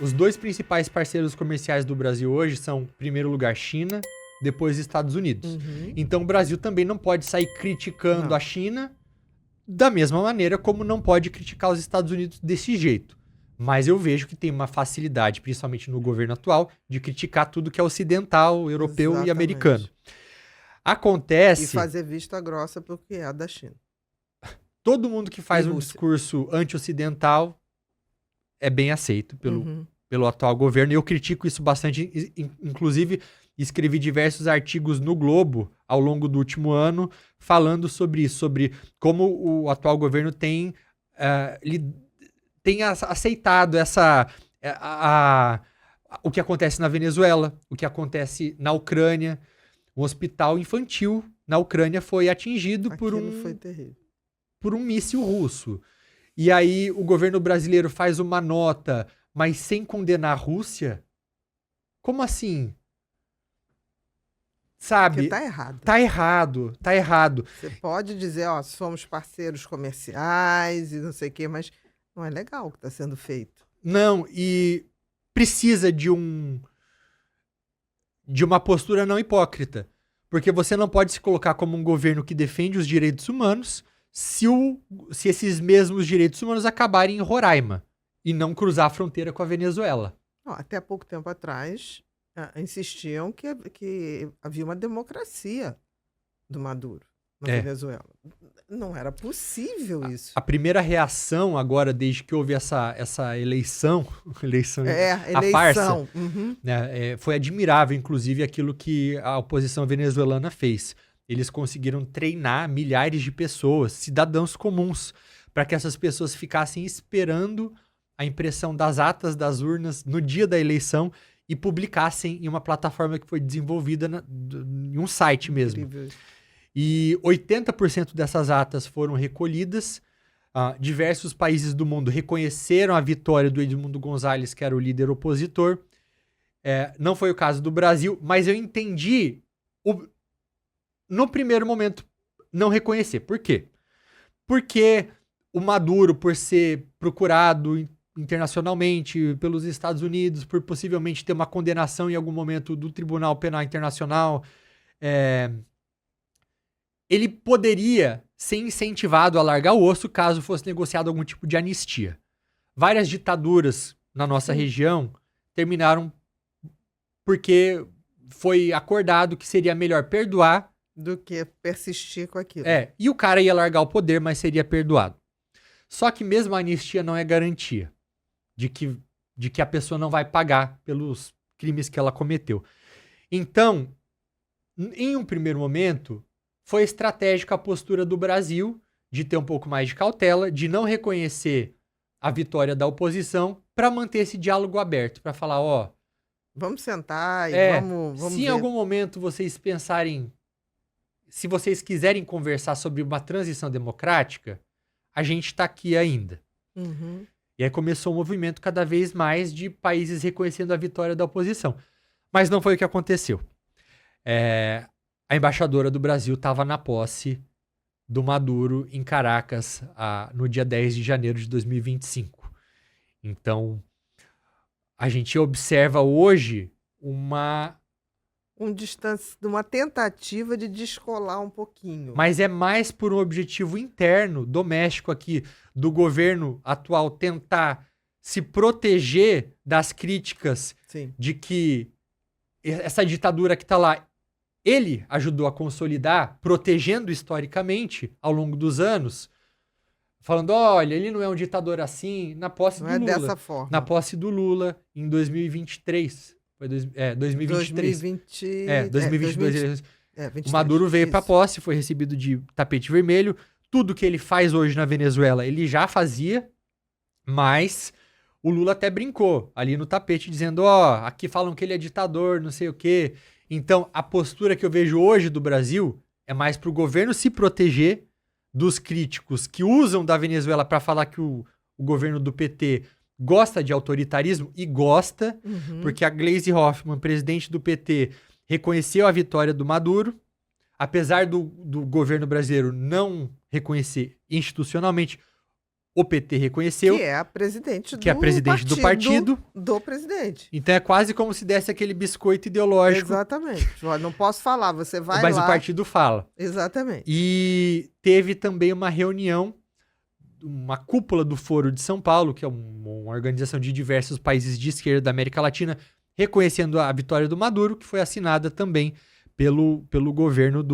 os dois principais parceiros comerciais do Brasil hoje são, em primeiro lugar, China, depois Estados Unidos. Então o Brasil também não pode sair criticando a China da mesma maneira como não pode criticar os Estados Unidos desse jeito. Mas eu vejo que tem uma facilidade, principalmente no governo atual, de criticar tudo que é ocidental, europeu e americano. Acontece... E fazer vista grossa porque é da China. Todo mundo que faz um discurso anti-ocidental é bem aceito pelo atual governo. E eu critico isso bastante. Inclusive, escrevi diversos artigos no Globo ao longo do último ano falando sobre isso, sobre como o atual governo tem aceitado o que acontece na Venezuela, o que acontece na Ucrânia. Um hospital infantil na Ucrânia foi atingido por um míssil russo. E aí o governo brasileiro faz uma nota, mas sem condenar a Rússia? Como assim? Sabe? Porque tá errado. Tá errado. Você pode dizer, somos parceiros comerciais e não sei o quê, mas não é legal o que está sendo feito. Não, e precisa de uma postura não hipócrita. Porque você não pode se colocar como um governo que defende os direitos humanos se esses mesmos direitos humanos acabarem em Roraima e não cruzar a fronteira com a Venezuela. Até pouco tempo atrás, insistiam que havia uma democracia do Maduro na Venezuela. Não era possível isso. A primeira reação agora, desde que houve essa eleição a farsa, né, foi admirável, inclusive, aquilo que a oposição venezuelana fez. Eles conseguiram treinar milhares de pessoas, cidadãos comuns, para que essas pessoas ficassem esperando a impressão das atas das urnas no dia da eleição e publicassem em uma plataforma que foi desenvolvida em um site mesmo. Incrível. E 80% dessas atas foram recolhidas. Diversos países do mundo reconheceram a vitória do Edmundo Gonzalez, que era o líder opositor. Não foi o caso do Brasil, mas eu entendi, no primeiro momento, não reconhecer. Por quê? Porque o Maduro, por ser procurado internacionalmente pelos Estados Unidos, por possivelmente ter uma condenação em algum momento do Tribunal Penal Internacional, ele poderia ser incentivado a largar o osso caso fosse negociado algum tipo de anistia. Várias ditaduras na nossa região terminaram porque foi acordado que seria melhor perdoar do que persistir com aquilo. E o cara ia largar o poder, mas seria perdoado. Só que mesmo a anistia não é garantia de que a pessoa não vai pagar pelos crimes que ela cometeu. Então, em um primeiro momento, foi estratégica a postura do Brasil de ter um pouco mais de cautela, de não reconhecer a vitória da oposição para manter esse diálogo aberto, para falar, vamos sentar e vamos se ver. Em algum momento vocês pensarem, se vocês quiserem conversar sobre uma transição democrática, a gente está aqui ainda. E aí começou um movimento cada vez mais de países reconhecendo a vitória da oposição. Mas não foi o que aconteceu. A embaixadora do Brasil estava na posse do Maduro em Caracas no dia 10 de janeiro de 2025. Então, a gente observa hoje uma tentativa de descolar um pouquinho. Mas é mais por um objetivo interno, doméstico aqui, do governo atual tentar se proteger das críticas de que essa ditadura que está lá, ele ajudou a consolidar, protegendo historicamente ao longo dos anos, falando, olha, ele não é um ditador assim, na posse do Lula. Não é dessa forma. Na posse do Lula, em 2023. Foi 2023. 2022. O Maduro veio para posse, foi recebido de tapete vermelho. Tudo que ele faz hoje na Venezuela, ele já fazia, mas o Lula até brincou ali no tapete, dizendo, aqui falam que ele é ditador, não sei o quê. Então, a postura que eu vejo hoje do Brasil é mais para o governo se proteger dos críticos que usam da Venezuela para falar que o governo do PT gosta de autoritarismo, e gosta, porque a Gleisi Hoffmann, presidente do PT, reconheceu a vitória do Maduro, apesar do governo brasileiro não reconhecer institucionalmente. o PT reconheceu. Que é a presidente do partido. Do presidente. Então é quase como se desse aquele biscoito ideológico. Exatamente. Olha, não posso falar, você vai Mas lá. o partido fala. Exatamente. E teve também uma reunião, uma cúpula do Foro de São Paulo, que é uma organização de diversos países de esquerda da América Latina, reconhecendo a vitória do Maduro, que foi assinada também pelo governo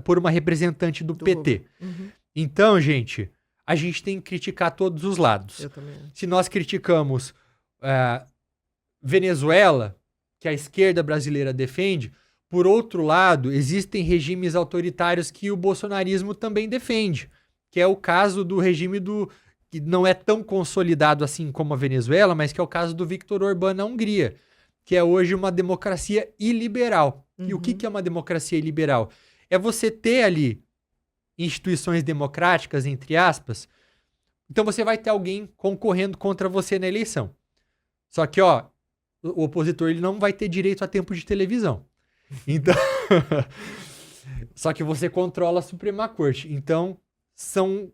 por uma representante do PT. Uhum. Então, gente, a gente tem que criticar todos os lados. Eu também. Se nós criticamos Venezuela, que a esquerda brasileira defende, por outro lado, existem regimes autoritários que o bolsonarismo também defende, que é o caso do regime que não é tão consolidado assim como a Venezuela, mas que é o caso do Viktor Orbán na Hungria, que é hoje uma democracia iliberal. Uhum. E o que é uma democracia iliberal? É você ter ali instituições democráticas, entre aspas. Então você vai ter alguém concorrendo contra você na eleição. Só que, o opositor ele não vai ter direito a tempo de televisão. Então, só que você controla a Suprema Corte. Então, são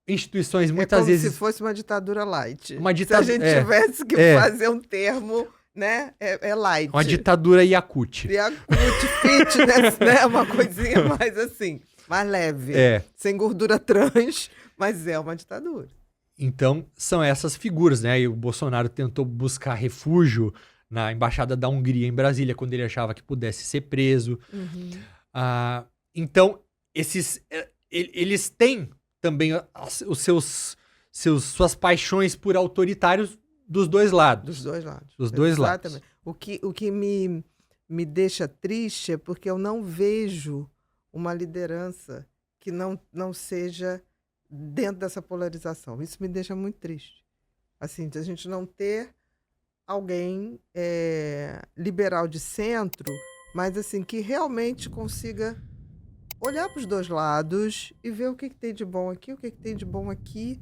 instituições muitas vezes... se fosse uma ditadura light. Se a gente tivesse que fazer um termo, né? É light. Uma ditadura Yakut. Yakut, fitness, né? Uma coisinha mais assim, mais leve. Sem gordura trans, mas é uma ditadura. Então, são essas figuras, né? E o Bolsonaro tentou buscar refúgio na Embaixada da Hungria em Brasília, quando ele achava que pudesse ser preso. Uhum. Então, eles têm também suas paixões por autoritários dos dois lados. Dos dois lados. O que me deixa triste é porque eu não vejo uma liderança que não seja dentro dessa polarização. Isso me deixa muito triste. Assim, a gente não ter alguém liberal de centro, mas assim, que realmente consiga olhar para os dois lados e ver o que tem de bom aqui, o que tem de bom aqui,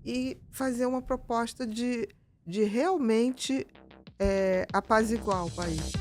e fazer uma proposta de realmente apaziguar o país.